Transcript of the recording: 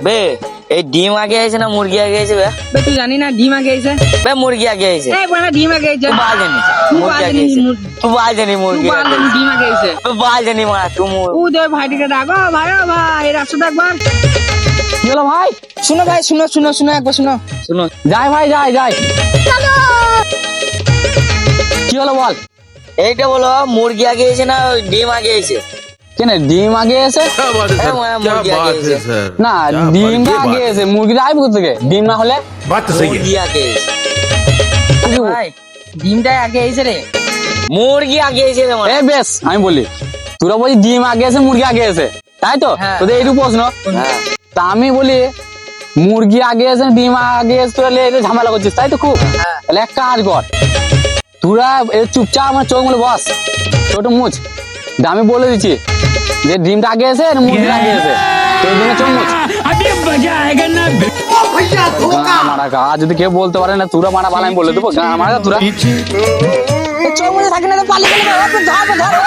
বে এই ডিম আগে আছে না মুরগি আগে আছে বে? বে তুই জানি না ডিম আগে আইছে? বে মুরগি আগে আছে। এই বড়া ডিম আগে আইছে। তুই বাল জানিস মুরগি আগে আছে। তুই বাল জানি মুরগি তুই আগে বল আছে। ডিম আগে আইছে। তুই বাল জানি মারা তুই ও দে ভাইটিকে ডাকো ভাই ও ভাই রাস্তা একবার। কি হলো ভাই? শুনো ভাই শুনো একবার শুনো। শুনো যাই ভাই যাই। কি হলো বল? এইটা বলো মুরগি আগে আছে না ওই ডিম আগে আছে? কেন ডিম আগে এসে? क्या बात है अरे सर मैं क्या मुर्गी बात आगे है से। सर না क्या ডিমটা बात- আগে ये এসে মুরগিটা আইব কোথা থেকে? ডিম না হলে बात तो सही है মুরগি আগে আছে। ভাই ডিমটা আগে আইছে রে। মুরগি আগে আছে রে এ বেশ আমি বলি তোরা বলছি ডিম আগে এসে মুরগি আগে এসে তাই তো? হ্যাঁ। তোদের এইটুকু প্রশ্ন। হ্যাঁ। তা আমি বলি মুরগি আগে এসে ডিম আগে এসে তোরা এটা ঝামেলা করছিস তাই তো খুব? তাহলে এক কাজ কর তোরা চুপচাপ আমার চোখ মনে বস ছোট মুচ আমি বলে দিচ্ছি যে ডিমটা আগে এসে আর মুরগিটা আগে এসে তোর জন্য চোখ মুচ মারা গা যদি কেউ বলতে পারে না তোরা মারা ভালো আমি বলে দেবো গা মারা তোরা চোখ মুজে থাকি না তো পালিয়ে গেলে ধরো।